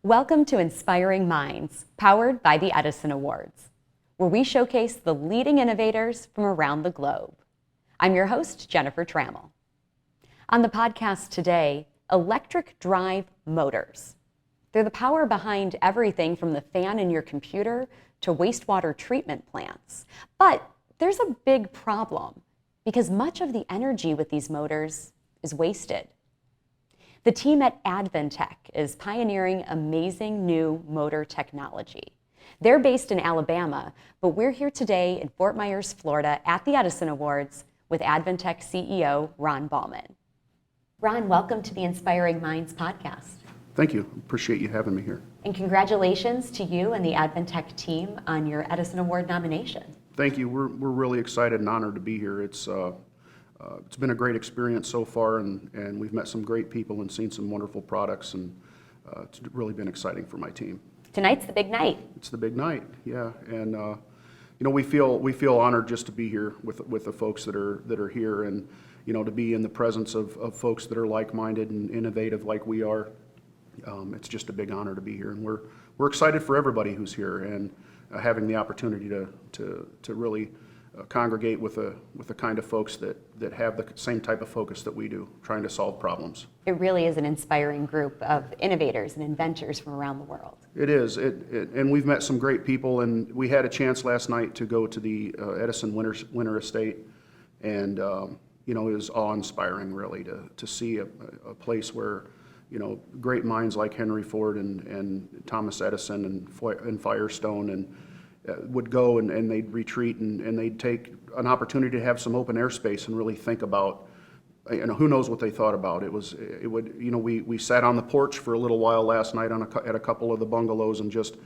Welcome to Inspiring Minds, powered by the Edison Awards, where we showcase the leading innovators from around the globe. I'm your host, Jennifer Trammell. On the podcast today, electric drive motors. They're the power behind everything from the fan in your computer to wastewater treatment plants. But there's a big problem because much of the energy with these motors is wasted. The team at Adventech is pioneering amazing new motor technology. They're based in Alabama, but we're here today in Fort Myers, Florida at the Edison Awards with Adventech CEO Ron Ballman. Ron, welcome to the Inspiring Minds podcast. Thank you. Appreciate you having me here. And congratulations to you and the Adventech team on your Edison Award nomination. Thank you. We're really excited and honored to be here. It's been a great experience so far, and we've met some great people and seen some wonderful products, and it's really been exciting for my team. Tonight's the big night. It's the big night, yeah. And we feel honored just to be here with the folks that are here, and to be in the presence of folks that are like-minded and innovative like we are. It's just a big honor to be here, and we're excited for everybody who's here, and having the opportunity to really congregate with the kind of folks that have the same type of focus that we do, trying to solve problems. It really is an inspiring group of innovators and inventors from around the world. It is, and we've met some great people, and we had a chance last night to go to the Edison Winter Estate, and it was awe-inspiring really to see a place where great minds like Henry Ford and Thomas Edison and Firestone and would go and they'd retreat and they'd take an opportunity to have some open airspace and really think about, who knows what they thought about. We sat on the porch for a little while last night at a couple of the bungalows and just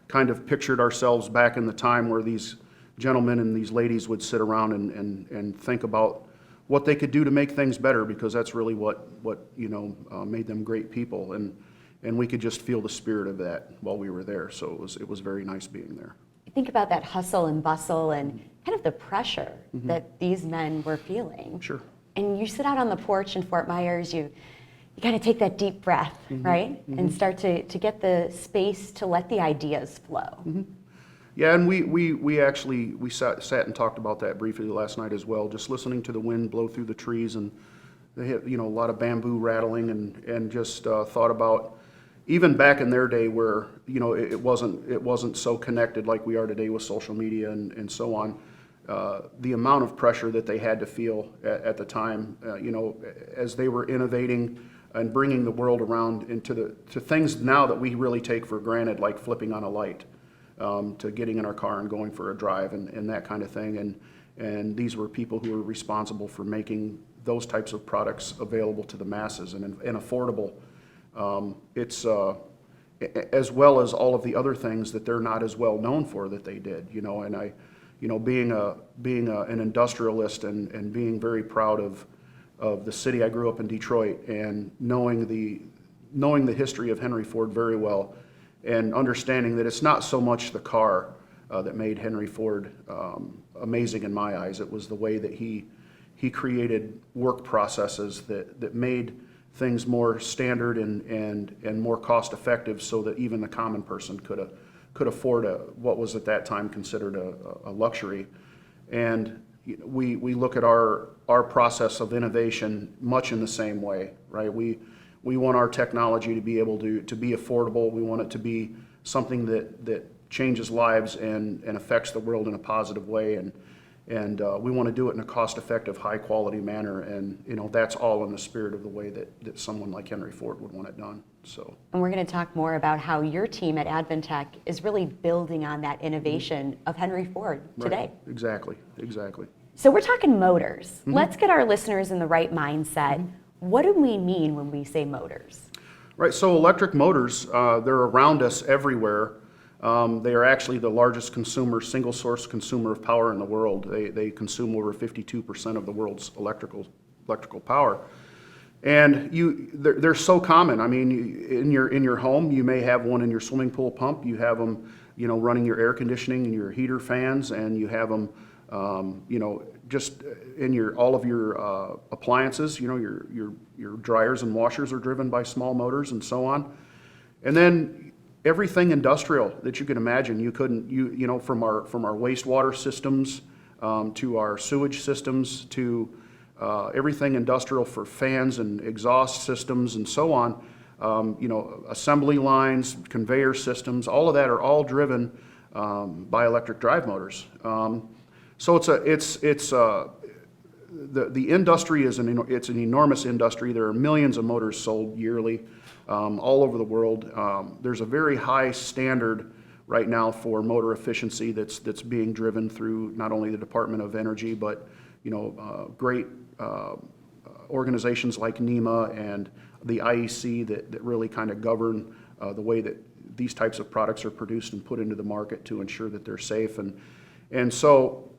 kind of pictured ourselves back in the time where these gentlemen and these ladies would sit around and think about what they could do to make things better, because that's really what made them great people, and we could just feel the spirit of that while we were there. So it was very nice being there. Think about that hustle and bustle and kind of the pressure that these men were feeling. Sure. And you sit out on the porch in Fort Myers, you kind of take that deep breath, right? And start to get the space to let the ideas flow. Yeah, and we actually sat and talked about that briefly last night as well, just listening to the wind blow through the trees, and they had a lot of bamboo rattling, and just thought about even back in their day where it wasn't so connected like we are today with social media and so on. The amount of pressure that they had to feel at the time, as they were innovating and bringing the world around into things now that we really take for granted, like flipping on a light, to getting in our car and going for a drive and that kind of thing. And these were people who were responsible for making those types of products available to the masses and affordable. It's as well as all of the other things that they're not as well known for that they did, and I, being an industrialist and being very proud of the city. I grew up in Detroit, and knowing the history of Henry Ford very well, and understanding that it's not so much the car that made Henry Ford amazing in my eyes. It was the way that he created work processes that made things more standard and more cost effective, so that even the common person could afford what was at that time considered a luxury. And we look at our process of innovation much in the same way, right? We want our technology to be able to be affordable. We want it to be something that changes lives and affects the world in a positive way, and we want to do it in a cost-effective, high-quality manner, and that's all in the spirit of the way that someone like Henry Ford would want it done. So. And we're going to talk more about how your team at Adventech is really building on that innovation of Henry Ford today. Right. Exactly. So we're talking motors. Let's get our listeners in the right mindset. What do we mean when we say motors? Right. So electric motors, they're around us everywhere. They are actually the largest single source consumer of power in the world. They consume over 52% of the world's electrical power. And they're so common. I mean, in your home, you may have one in your swimming pool pump. You have them, running your air conditioning and your heater fans, and you have them, just in all of your appliances. Your dryers and washers are driven by small motors and so on. And then Everything industrial that you can imagine. You know, from our wastewater systems to our sewage systems to everything industrial for fans and exhaust systems and so on. You know, assembly lines, conveyor systems, all of that are all driven by electric drive motors. So the industry is it's an enormous industry. There are millions of motors sold yearly all over the world. There's a very high standard right now for motor efficiency that's being driven through not only the Department of Energy, but you know, great organizations like NEMA and the IEC that really kind of govern the way that these types of products are produced and put into the market to ensure that they're safe. And so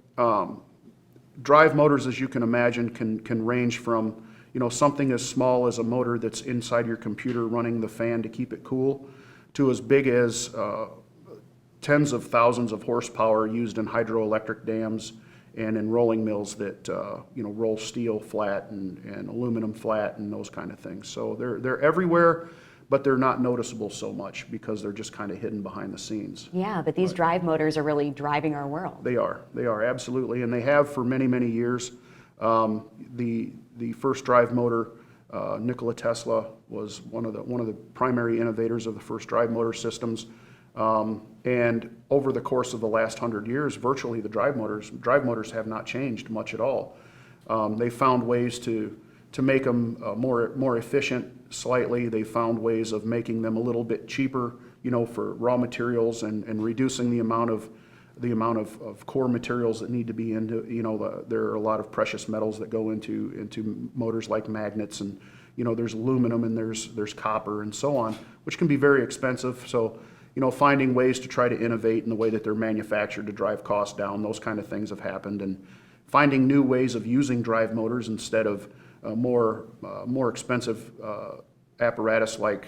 drive motors, as you can imagine, can range from, you know, something as small as a motor that's inside your computer running the fan to keep it cool, to as big as tens of thousands of horsepower used in hydroelectric dams and in rolling mills that you know, roll steel flat and aluminum flat and those kind of things. So they're everywhere, but they're not noticeable so much because they're just kind of hidden behind the scenes. Yeah, but these drive motors are really driving our world. They are absolutely, and they have for many, many years. The first drive motor, Nikola Tesla was one of the primary innovators of the first drive motor systems. And over the course of the last 100 years, virtually the drive motors have not changed much at all. They found ways to make them more efficient slightly. They found ways of making them a little bit cheaper, you know, for raw materials and reducing the amount of core materials that need to be into, you know, there are a lot of precious metals that go into motors like magnets, and you know, there's aluminum and there's copper and so on, which can be very expensive. So, you know, finding ways to try to innovate in the way that they're manufactured to drive costs down, those kind of things have happened, and finding new ways of using drive motors instead of more expensive apparatus like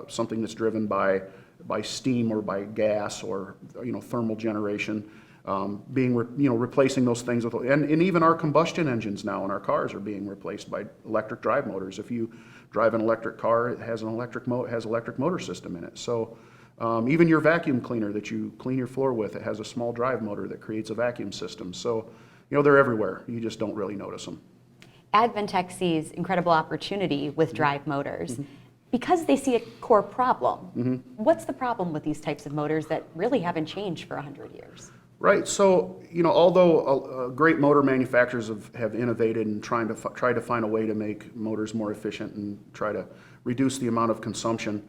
something that's driven by steam or by gas or, you know, thermal generation, replacing those things with, and even our combustion engines now in our cars are being replaced by electric drive motors. If you drive an electric car, it has electric motor system in it. So even your vacuum cleaner that you clean your floor with, it has a small drive motor that creates a vacuum system. So, you know, they're everywhere. You just don't really notice them. Adventech sees incredible opportunity with drive motors because they see a core problem. What's the problem with these types of motors that really haven't changed for 100 years? Right. So, you know, although great motor manufacturers have innovated and tried to find a way to make motors more efficient and try to reduce the amount of consumption,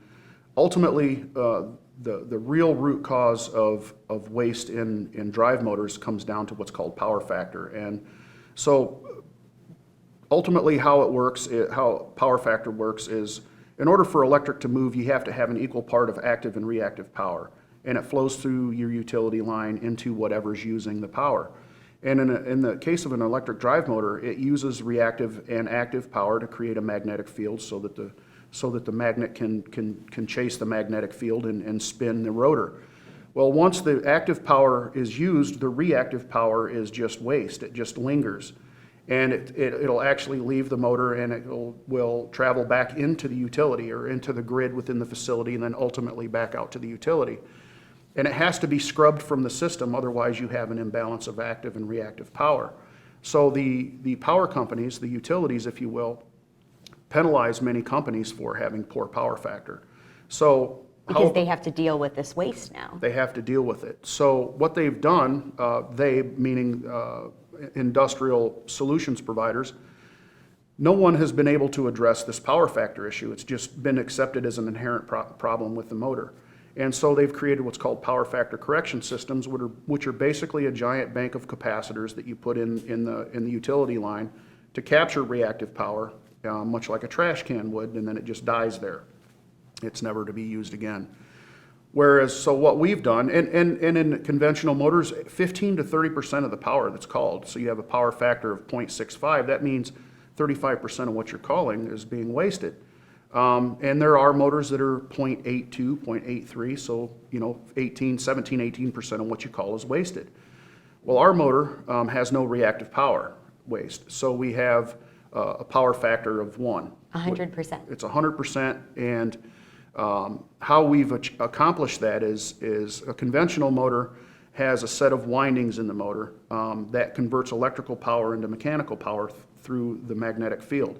ultimately, the real root cause of waste in drive motors comes down to what's called power factor. And so ultimately how power factor works is, in order for electric to move, you have to have an equal part of active and reactive power. And it flows through your utility line into whatever's using the power. And in the case of an electric drive motor, it uses reactive and active power to create a magnetic field so that the magnet can chase the magnetic field and spin the rotor. Well, once the active power is used, the reactive power is just waste. It just lingers. And it'll actually leave the motor, and it will travel back into the utility or into the grid within the facility, and then ultimately back out to the utility. And it has to be scrubbed from the system, otherwise you have an imbalance of active and reactive power. So the power companies, the utilities, if you will, penalize many companies for having poor power factor. So because they have to deal with this waste now. They have to deal with it. So what they've done, they meaning industrial solutions providers, no one has been able to address this power factor issue. It's just been accepted as an inherent problem with the motor. And so they've created what's called power factor correction systems, which are basically a giant bank of capacitors that you put in the utility line to capture reactive power, much like a trash can would, and then it just dies there. It's never to be used again. Whereas, so what we've done, and in conventional motors, 15 to 30% of the power that's called, so you have a power factor of 0.65, that means 35% of what you're calling is being wasted. And there are motors that are 0.82, 0.83, so, you know, 18% of what you call is wasted. Well, our motor has no reactive power waste, so we have a power factor of 1. 100%. It's 100%, and How we've accomplished that is a conventional motor has a set of windings in the motor that converts electrical power into mechanical power through the magnetic field.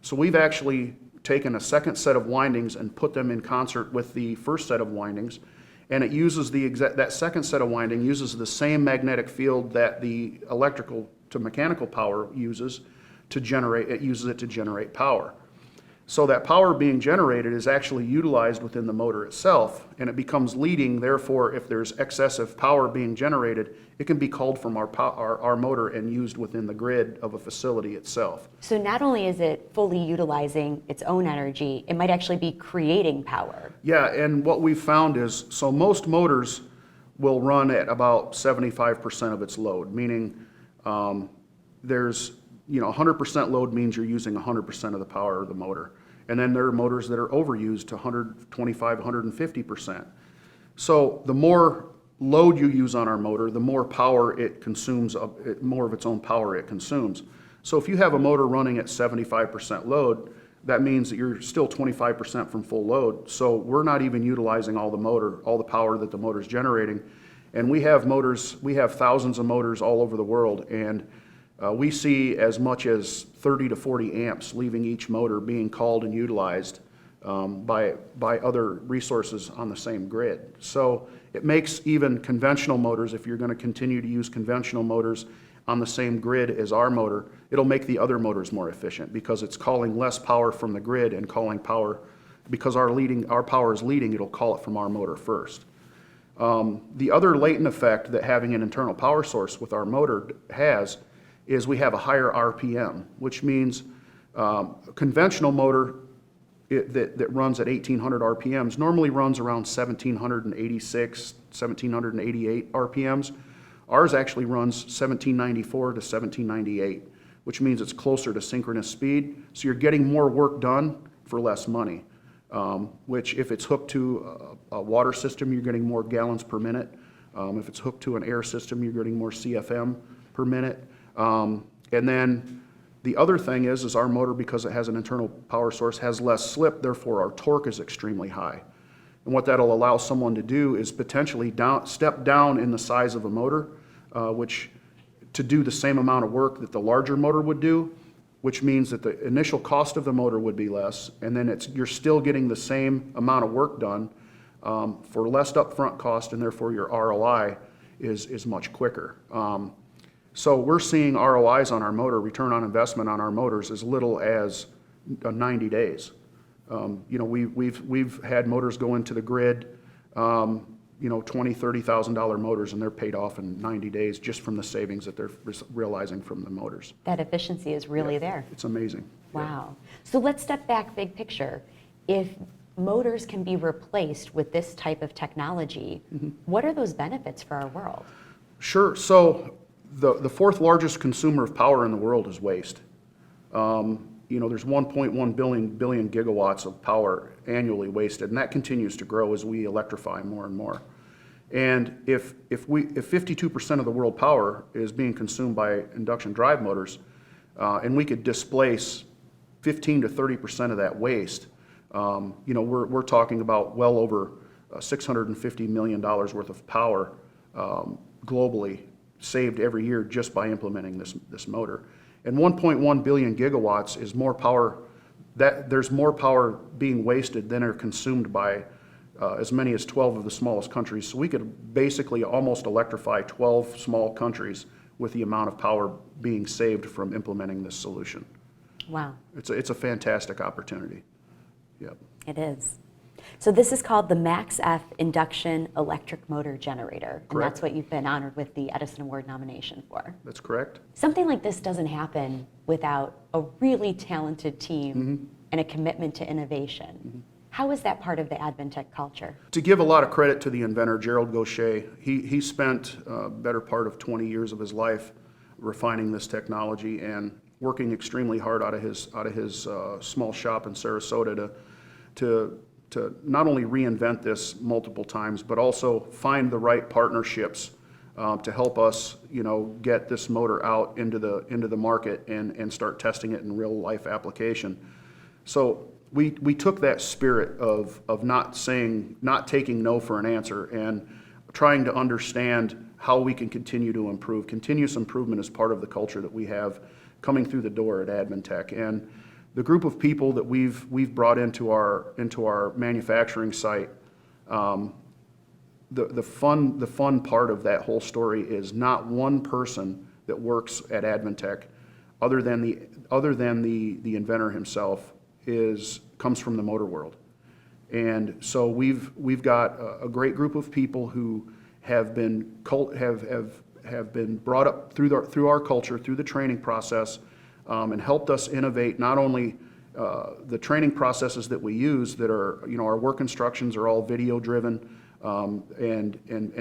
So we've actually taken a second set of windings and put them in concert with the first set of windings, and it uses that second set of winding uses the same magnetic field that the electrical to mechanical power uses to generate. It uses it to generate power. So that power being generated is actually utilized within the motor itself, and it becomes leading. Therefore, if there's excessive power being generated, it can be called from our motor and used within the grid of a facility itself. So not only is it fully utilizing its own energy, it might actually be creating power. Yeah, and what we've found is, so most motors will run at about 75% of its load, meaning there's 100% load means you're using 100% of the power of the motor. And then there are motors that are overused to 125, 150%. So the more load you use on our motor, the more power it consumes, more of its own power it consumes. So if you have a motor running at 75% load, that means that you're still 25% from full load. So we're not even utilizing all the power that the motor's generating. And we have thousands of motors all over the world, and we see as much as 30 to 40 amps leaving each motor being called and utilized by other resources on the same grid. So it makes even conventional motors, if you're going to continue to use conventional motors on the same grid as our motor, it'll make the other motors more efficient because it's calling less power from the grid and calling power, because our power is leading, it'll call it from our motor first. The other latent effect that having an internal power source with our motor has is we have a higher RPM, which means a conventional motor that runs at 1800 RPMs normally runs around 1786, 1788 RPMs. Ours actually runs 1794 to 1798, which means it's closer to synchronous speed. So you're getting more work done for less money, which if it's hooked to a water system, you're getting more gallons per minute. If it's hooked to an air system, you're getting more CFM per minute. And then the other thing is our motor, because it has an internal power source, has less slip, therefore our torque is extremely high. And what that'll allow someone to do is potentially step down in the size of a motor, which to do the same amount of work that the larger motor would do, which means that the initial cost of the motor would be less, and then you're still getting the same amount of work done for less upfront cost, and therefore your ROI is much quicker. So we're seeing ROIs on our motor, return on investment on our motors, as little as 90 days. We've had motors go into the grid, $20,000, $30,000 motors, and they're paid off in 90 days just from the savings that they're realizing from the motors. That efficiency is really there. It's amazing. Wow. So let's step back big picture. If motors can be replaced with this type of technology, what are those benefits for our world? Sure. So the fourth largest consumer of power in the world is waste. There's 1.1 billion gigawatts of power annually wasted, and that continues to grow as we electrify more and more. And if 52% of the world power is being consumed by induction drive motors, and we could displace 15 to 30% of that waste, we're talking about well over $650 million worth of power globally saved every year just by implementing this motor. And 1.1 billion gigawatts is more power, there's more power being wasted than are consumed by as many as 12 of the smallest countries. So we could basically almost electrify 12 small countries with the amount of power being saved from implementing this solution. Wow. It's a fantastic opportunity. Yep. It is. So this is called the MaxEff Induction Electric Motor Generator. Correct. And that's what you've been honored with the Edison Award nomination for. That's correct. Something like this doesn't happen without a really talented team and a commitment to innovation. How is that part of the Adventech culture? To give a lot of credit to the inventor, Gerald Gaucher, he spent a better part of 20 years of his life refining this technology and working extremely hard out of his small shop in Sarasota to not only reinvent this multiple times, but also find the right partnerships to help us, get this motor out into the market and start testing it in real life application. So we took that spirit of not taking no for an answer, and trying to understand how we can continue to improve. Continuous improvement is part of the culture that we have coming through the door at Adventech. And the group of people that we've brought into our manufacturing site, the fun part of that whole story is not one person that works at Adventech, other than the inventor himself, comes from the motor world. And so we've got a great group of people who have been brought up through our culture, through the training process, and helped us innovate not only the training processes that we use that are, our work instructions are all video driven, and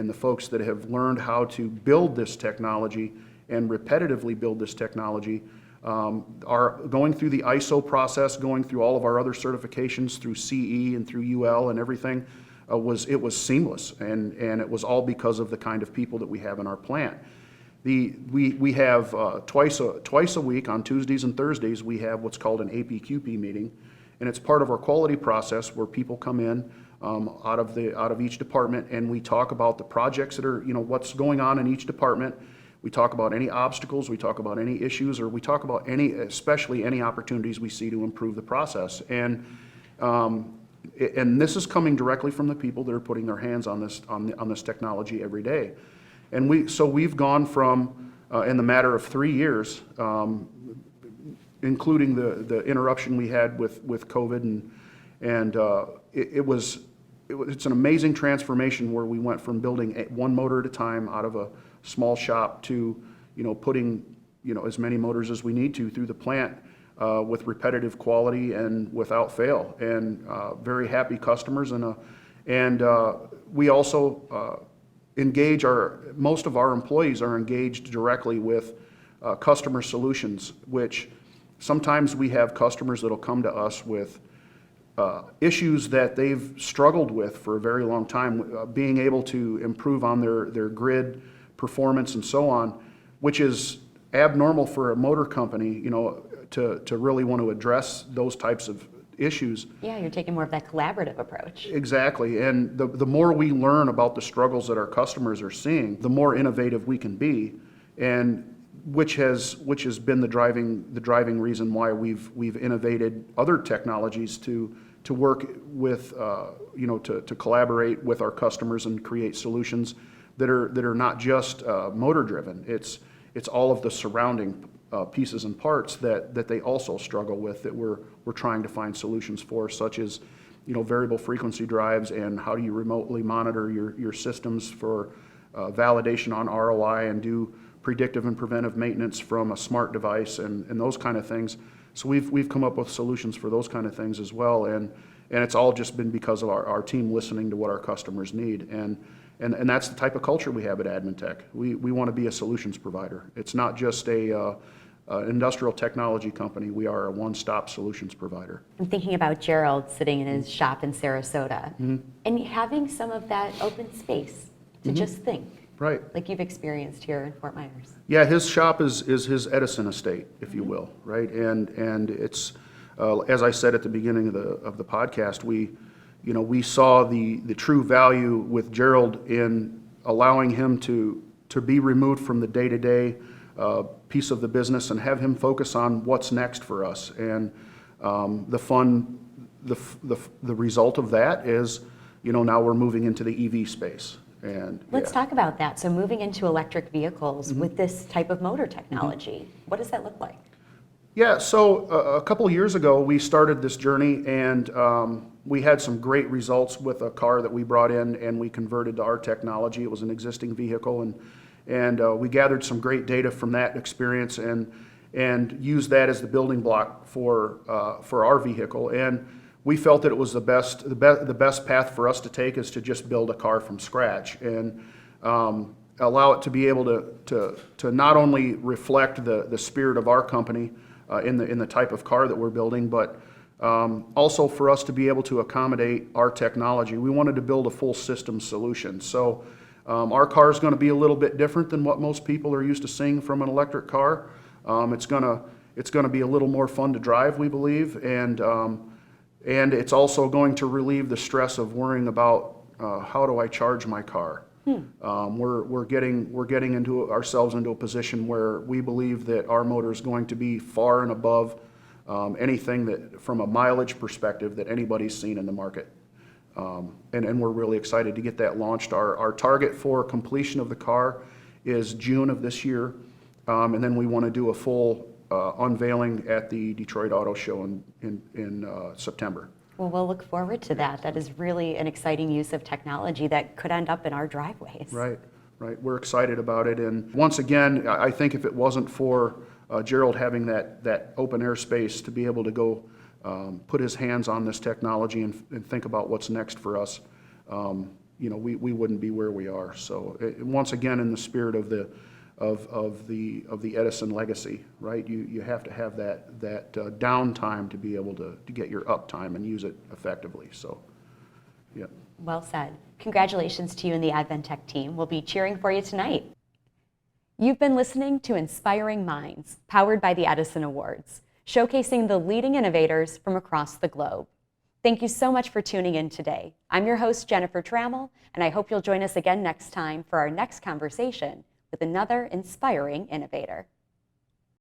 the folks that have learned how to build this technology and repetitively build this technology are going through the ISO process, going through all of our other certifications through CE and through UL and everything. It was seamless, and it was all because of the kind of people that we have in our plant. We have twice a week on Tuesdays and Thursdays we have what's called an Apqp meeting, and it's part of our quality process where people come in out of each department, and we talk about the projects that are, what's going on in each department. We talk about any obstacles, we talk about any issues, or we talk about especially any opportunities we see to improve the process. And this is coming directly from the people that are putting their hands on this technology every day. And we've gone from, in the matter of 3 years, including the interruption we had with COVID, and it's an amazing transformation where we went from building one motor at a time out of a small shop to, putting, as many motors as we need to through the plant with repetitive quality and without fail, and very happy customers. And we also engage most of our employees are engaged directly with customer solutions, which sometimes we have customers that'll come to us with issues that they've struggled with for a very long time, being able to improve on their grid performance and so on, which is abnormal for a motor company, to really want to address those types of issues. Yeah, you're taking more of that collaborative approach. Exactly, and the more we learn about the struggles that our customers are seeing, the more innovative we can be, and which has been the driving reason why we've innovated other technologies to work with, to collaborate with our customers and create solutions that are not just motor driven. It's all of the surrounding pieces and parts that they also struggle with, that we're trying to find solutions for, such as variable frequency drives, and how do you remotely monitor your systems for validation on ROI, and do predictive and preventive maintenance from a smart device, and those kind of things. So we've come up with solutions for those kind of things as well, and it's all just been because of our team listening to what our customers need, and that's the type of culture we have at Adventech. We want to be a solutions provider. It's not just a industrial technology company. We are a one-stop solutions provider. I'm thinking about Gerald sitting in his shop in Sarasota, and having some of that open space to just think. Right. Like you've experienced here in Fort Myers. Yeah, his shop is his Edison estate, if you will, right? And it's, as I said at the beginning of the podcast, we saw the true value with Gerald in allowing him to be removed from the day-to-day piece of the business and have him focus on what's next for us. And the result of that is, now we're moving into the EV space. And let's talk about that. So moving into electric vehicles with this type of motor technology, what does that look like? Yeah, so a couple of years ago, we started this journey, and we had some great results with a car that we brought in and we converted to our technology. It was an existing vehicle, and we gathered some great data from that experience and used that as the building block for our vehicle. And we felt that it was the best path for us to take is to just build a car from scratch, and allow it to be able to not only reflect the spirit of our company in the type of car that we're building, but also for us to be able to accommodate our technology. We wanted to build a full system solution. So our car is going to be a little bit different than what most people are used to seeing from an electric car. It's going to be a little more fun to drive, we believe, and And it's also going to relieve the stress of worrying about how do I charge my car. We're getting into ourselves into a position where we believe that our motor is going to be far and above anything that, from a mileage perspective, that anybody's seen in the market. And we're really excited to get that launched. Our target for completion of the car is June of this year, and then we want to do a full unveiling at the Detroit Auto Show in September. Well, we'll look forward to that. That is really an exciting use of technology that could end up in our driveways. Right. We're excited about it. And once again, I think if it wasn't for Gerald having that open air space to be able to go put his hands on this technology and think about what's next for us, we wouldn't be where we are. So once again, in the spirit of the Edison legacy, right? You have to have that downtime to be able to get your uptime and use it effectively. So, yeah. Well said. Congratulations to you and the Adventech team. We'll be cheering for you tonight. You've been listening to Inspiring Minds, powered by the Edison Awards, showcasing the leading innovators from across the globe. Thank you so much for tuning in today. I'm your host, Jennifer Trammell, and I hope you'll join us again next time for our next conversation with another inspiring innovator.